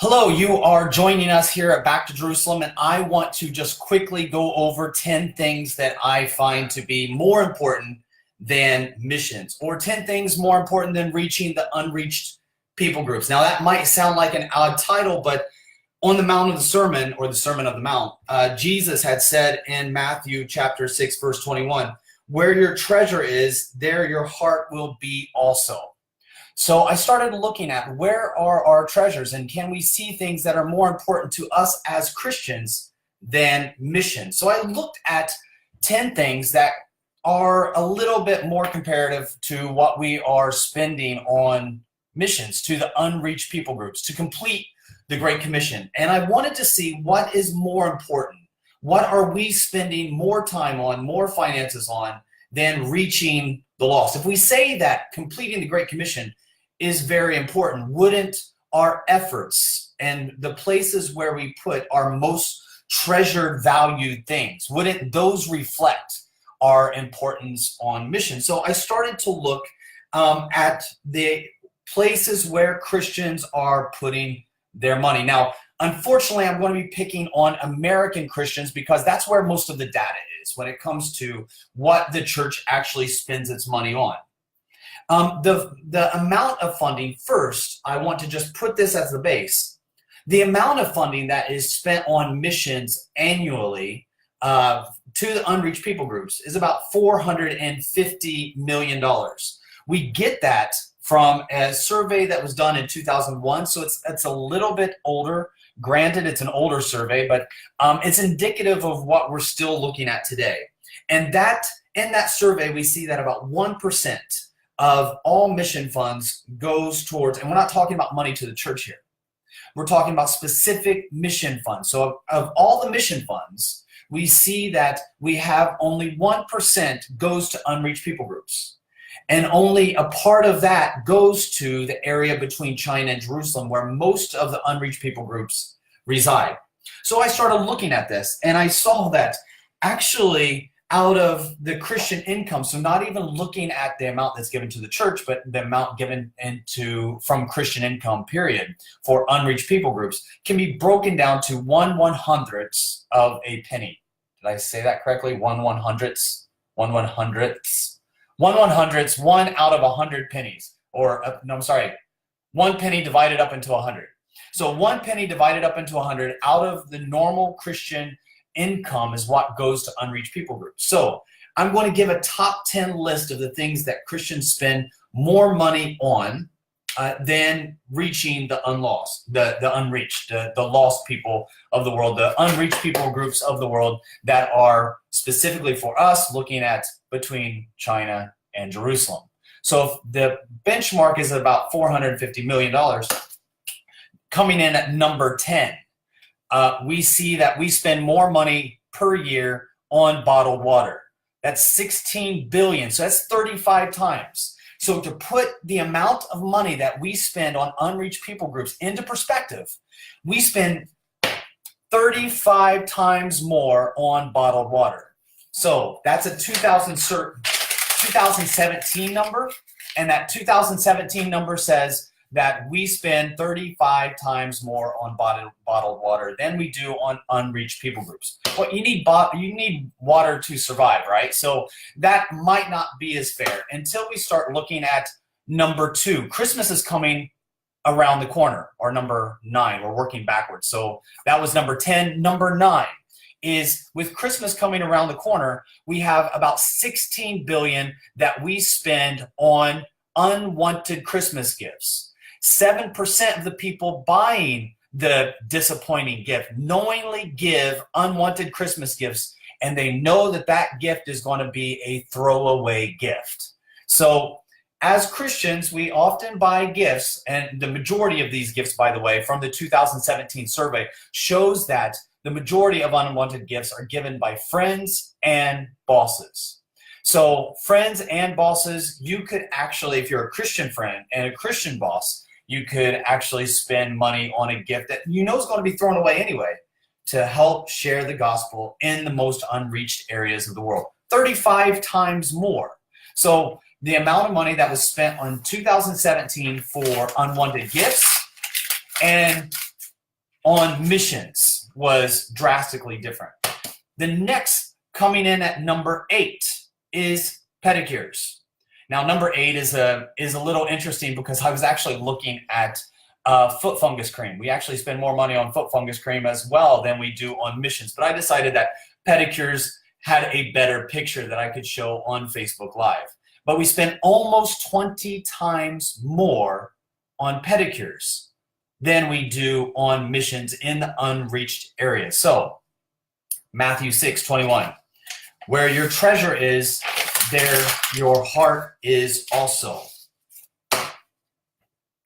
Hello, you are joining us here at Back to Jerusalem, and I want to just quickly go over 10 things that I find to be more important than missions, or 10 things more important than reaching the unreached people groups. Now, that might sound like an odd title, but on the Mount of the Sermon, or the Sermon of the Mount, Jesus had said in Matthew chapter 6, verse 21, "Where your treasure is, there your heart will be also." So I started looking at where are our treasures and can we see things that are more important to us as Christians than mission. So I looked at 10 things that are a little bit more comparative to what we are spending on missions to the unreached people groups to complete the Great Commission. And I wanted to see what is more important. What are we spending more time on, more finances on than reaching the lost? If we say that completing the Great Commission is very important, wouldn't our efforts and the places where we put our most treasured, valued things, wouldn't those reflect our importance on mission? So I started to look at the places where Christians are putting their money. Now, unfortunately, I'm going to be picking on American Christians because that's where most of the data is when it comes to what the church actually spends its money on. The amount of funding, first, I want to just put this as the base. The amount of funding that is spent on missions annually to the unreached people groups is about $450 million. We get that from a survey that was done in 2001, so it's a little bit older. Granted, it's an older survey, but it's indicative of what we're still looking at today. And that in that survey, we see that about 1% of all mission funds goes towards, and we're not talking about money to the church here. We're talking about specific mission funds. So of all the mission funds, we see that we have only 1% goes to unreached people groups. And only a part of that goes to the area between China and Jerusalem where most of the unreached people groups reside. So I started looking at this and I saw that actually out of the Christian income, so not even looking at the amount that's given to the church, but the amount given from Christian income, period, for unreached people groups, can be broken down to 1/100th of a penny. Did I say that correctly? 1/100th? 1/100th? 1/100th, 1 out of 100 pennies. Or, no, I'm sorry, 1 penny divided up into 100. So 1 penny divided up into 100 out of the normal Christian income is what goes to unreached people groups. So I'm going to give a top 10 list of the things that Christians spend more money on than reaching the unlost, the unreached, the lost people of the world, the unreached people groups of the world that are specifically for us looking at between China and Jerusalem. So if the benchmark is about $450 million, coming in at number 10, we see that we spend more money per year on bottled water. That's 16 billion. So that's 35 times. So to put the amount of money that we spend on unreached people groups into perspective, we spend 35 times more on bottled water. So that's a 2017 number. And that 2017 number says that we spend 35 times more on bottled water than we do on unreached people groups. Well, you need water to survive, right? So that might not be as fair until we start looking at number 2. Christmas is coming around the corner, or number 9. We're working backwards. So that was number 10. Number 9 is, with Christmas coming around the corner, we have about 16 billion that we spend on unwanted Christmas gifts. 7% of the people buying the disappointing gift knowingly give unwanted Christmas gifts, and they know that that gift is going to be a throwaway gift. So as Christians, we often buy gifts, and the majority of these gifts, by the way, from the 2017 survey, shows that the majority of unwanted gifts are given by friends and bosses. So friends and bosses, you could actually, if you're a Christian friend and a Christian boss, you could actually spend money on a gift that you know is going to be thrown away anyway to help share the gospel in the most unreached areas of the world. 35 times more. So the amount of money that was spent on 2017 for unwanted gifts and on missions was drastically different. The next coming in at number 8 is pedicures. Now, number 8 is a little interesting because I was actually looking at foot fungus cream. We actually spend more money on foot fungus cream as well than we do on missions. But I decided that pedicures had a better picture that I could show on Facebook Live. But we spend almost 20 times more on pedicures than we do on missions in the unreached areas. So, Matthew 6:21, where your treasure is, there your heart is also.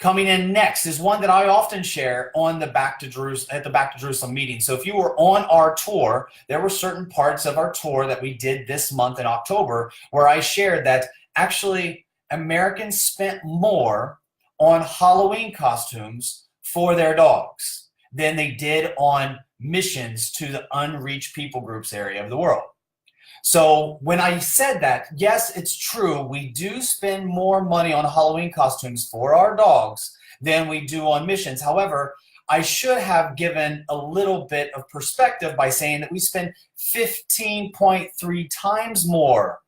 Coming in next is one that I often share on the Back to Jerusalem meeting. So if you were on our tour, there were certain parts of our tour that we did this month in October where I shared that actually Americans spent more on Halloween costumes for their dogs than they did on missions to the unreached people groups area of the world. So when I said that, yes, it's true, we do spend more money on Halloween costumes for our dogs than we do on missions. However, I should have given a little bit of perspective by saying that we spend 15.3 times more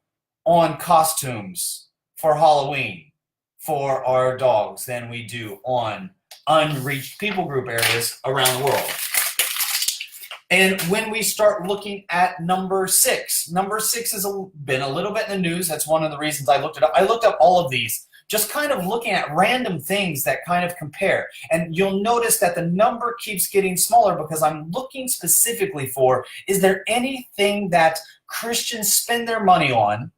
on costumes for Halloween for our dogs than we do on unreached people group areas around the world. And when we start looking at number 6 has been a little bit in the news. That's one of the reasons I looked it up. I looked up all of these, just kind of looking at random things that kind of compare. And you'll notice that the number keeps getting smaller because I'm looking specifically for, is there anything that Christians spend their money on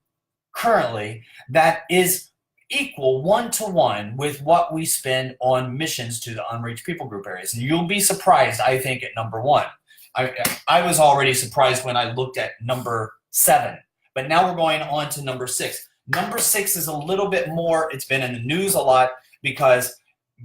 currently that is equal 1-to-1 with what we spend on missions to the unreached people group areas? And you'll be surprised, I think, at number 1. I was already surprised when I looked at number 7, but now we're going on to number 6. Number 6 is a little bit more, it's been in the news a lot because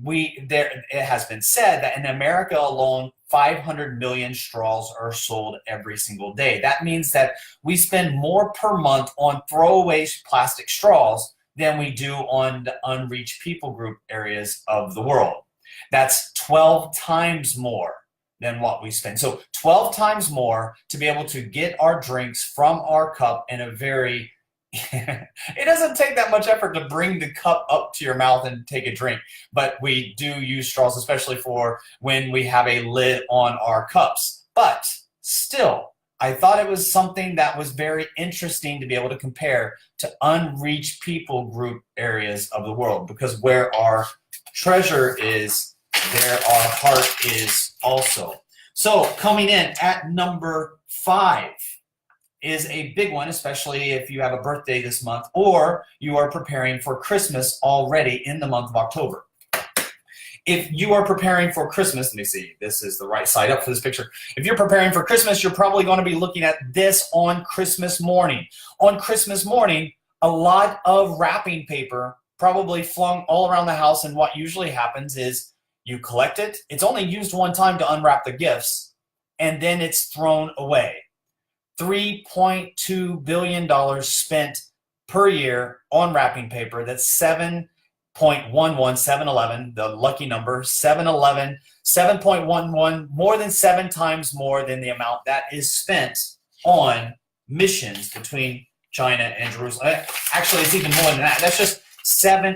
it has been said that in America alone, 500 million straws are sold every single day. That means that we spend more per month on throwaway plastic straws than we do on the unreached people group areas of the world. That's 12 times more than what we spend. So 12 times more to be able to get our drinks from our cup in a very, it doesn't take that much effort to bring the cup up to your mouth and take a drink, but we do use straws, especially for when we have a lid on our cups. But still, I thought it was something that was very interesting to be able to compare to unreached people group areas of the world, because where our treasure is, there our heart is also. So coming in at number 5 is a big one, especially if you have a birthday this month or you are preparing for Christmas already in the month of October. If you are preparing for Christmas, let me see, this is the right side up for this picture. If you're preparing for Christmas, you're probably going to be looking at this on Christmas morning. On Christmas morning, a lot of wrapping paper probably flung all around the house, and what usually happens is you collect it. It's only used one time to unwrap the gifts, and then it's thrown away. $3.2 billion spent per year on wrapping paper. That's 7.11, the lucky number, 7.11, more than 7 times more than the amount that is spent on missions between China and Jerusalem. Actually, it's even more than that. That's just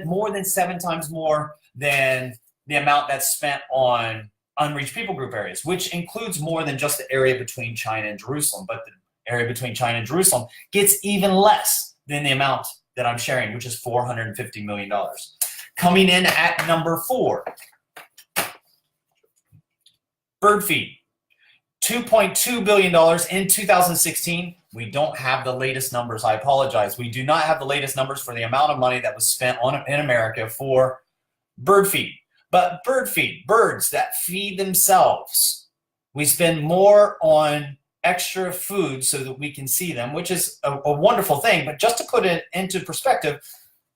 more than 7 times more than the amount that's spent on unreached people group areas, which includes more than just the area between China and Jerusalem. But the area between China and Jerusalem gets even less than the amount that I'm sharing, which is $450 million. Coming in at number 4, bird feed. $2.2 billion in 2016. We don't have the latest numbers. I apologize. We do not have the latest numbers for the amount of money that was spent in America for bird feed. But bird feed, birds that feed themselves. We spend more on extra food so that we can see them, which is a wonderful thing. But just to put it into perspective,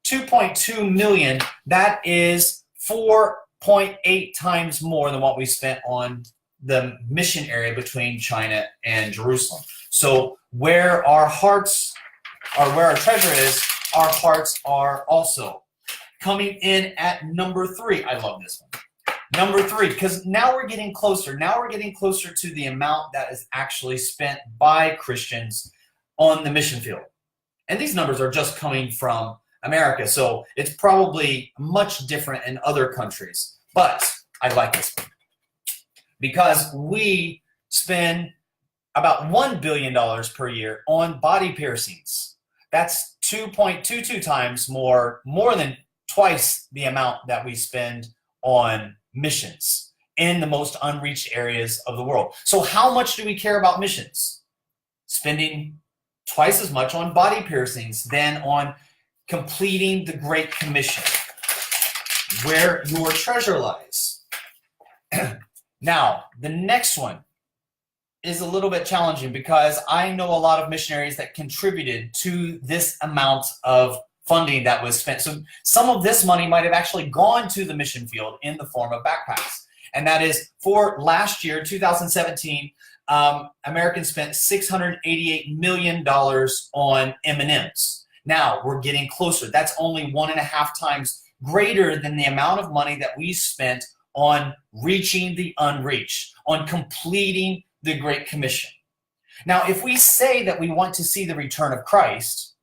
2.2 million, that is 4.8 times more than what we spent on the mission area between China and Jerusalem. So where our hearts are, where our treasure is, our hearts are also. Coming in at number 3, I love this one. Number 3, because now we're getting closer. Now we're getting closer to the amount that is actually spent by Christians on the mission field. And these numbers are just coming from America, so it's probably much different in other countries. But I like this one because we spend about $1 billion per year on body piercings. That's 2.22 times more than twice the amount that we spend on missions in the most unreached areas of the world. So how much do we care about missions? Spending twice as much on body piercings than on completing the Great Commission, where your treasure lies. Now, the next one is a little bit challenging because I know a lot of missionaries that contributed to this amount of funding that was spent. So some of this money might have actually gone to the mission field in the form of backpacks. And that is for last year, 2017, Americans spent $688 million on M&Ms. Now we're getting closer. That's only 1.5 times greater than the amount of money that we spent on reaching the unreached, on completing the Great Commission. Now, if we say that we want to see the return of Christ,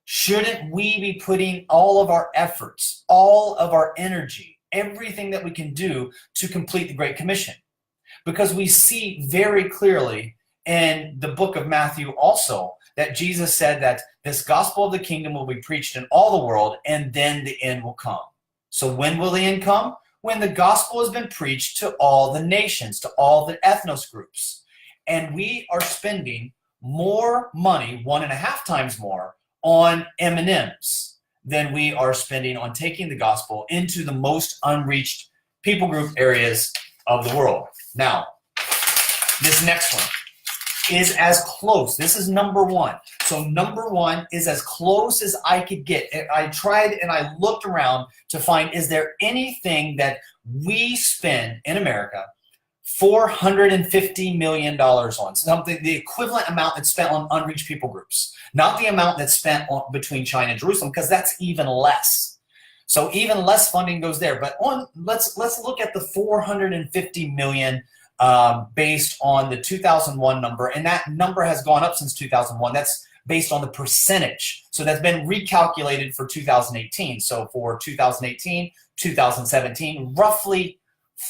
shouldn't we be putting all of our efforts, all of our energy, everything that we can do to complete the Great Commission? Because we see very clearly in the book of Matthew also that Jesus said that this gospel of the kingdom will be preached in all the world and then the end will come. So when will the end come? When the gospel has been preached to all the nations, to all the ethnos groups. And we are spending more money, 1.5 times more, on M&Ms than we are spending on taking the gospel into the most unreached people group areas of the world. Now, this next one is as close. This is number 1. So number 1 is as close as I could get. I tried and I looked around to find, is there anything that we spend in America $450 million on? Something, the equivalent amount that's spent on unreached people groups. Not the amount that's spent on, between China and Jerusalem, because that's even less. So even less funding goes there. But let's look at the 450 million based on the 2001 number, and that number has gone up since 2001. That's based on the percentage. So that's been recalculated for 2018. So for 2018, 2017, roughly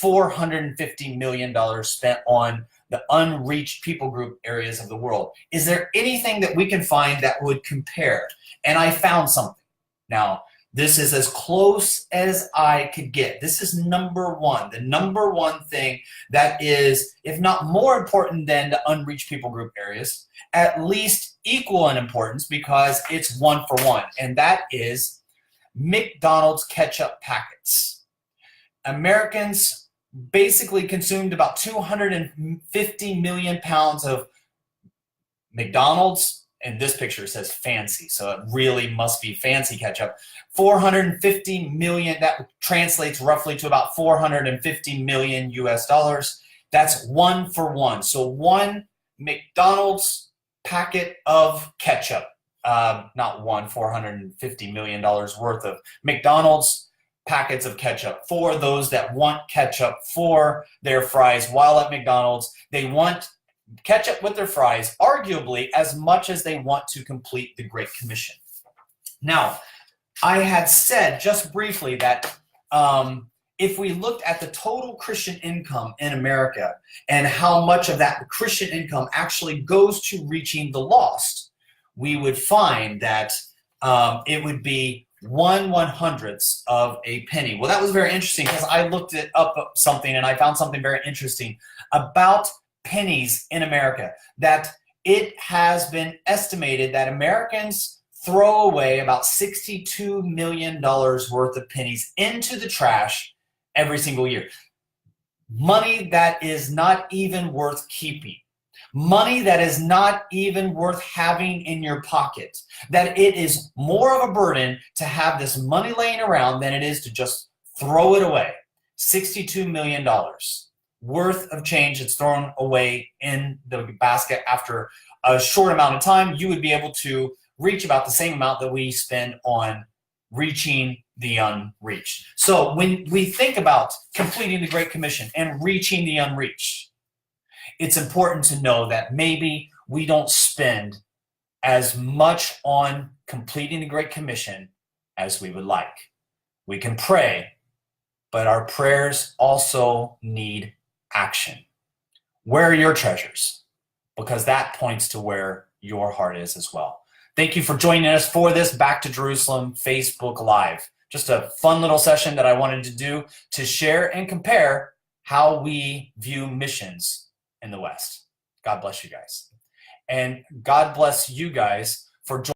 $450 million spent on the unreached people group areas of the world. Is there anything that we can find that would compare? And I found something. Now, this is as close as I could get. This is number 1, the number 1 thing that is, if not more important than the unreached people group areas, at least equal in importance because it's 1 for 1, and that is McDonald's ketchup packets. Americans basically consumed about 250 million pounds of McDonald's. In this picture it says fancy, so it really must be fancy ketchup. 450 million, that translates roughly to about 450 million US dollars. That's 1 for 1. So 1 McDonald's packet of ketchup, not $450 million worth of McDonald's packets of ketchup for those that want ketchup for their fries while at McDonald's. They want ketchup with their fries, arguably as much as they want to complete the Great Commission. Now, I had said just briefly that if we looked at the total Christian income in America and how much of that Christian income actually goes to reaching the lost, we would find that it would be 1/100th of a penny. Well, that was very interesting because I looked it up something and I found something very interesting about pennies in America, that it has been estimated that Americans throw away about $62 million worth of pennies into the trash every single year. Money that is not even worth keeping. Money that is not even worth having in your pocket. That it is more of a burden to have this money laying around than it is to just throw it away. $62 million worth of change that's thrown away in the basket after a short amount of time. You would be able to reach about the same amount that we spend on reaching the unreached. So when we think about completing the Great Commission and reaching the unreached, it's important to know that maybe we don't spend as much on completing the Great Commission as we would like. We can pray, but our prayers also need action. Where are your treasures? Because that points to where your heart is as well. Thank you for joining us for this Back to Jerusalem Facebook Live. Just a fun little session that I wanted to do to share and compare how we view missions in the West. God bless you guys. And God bless you guys for joining.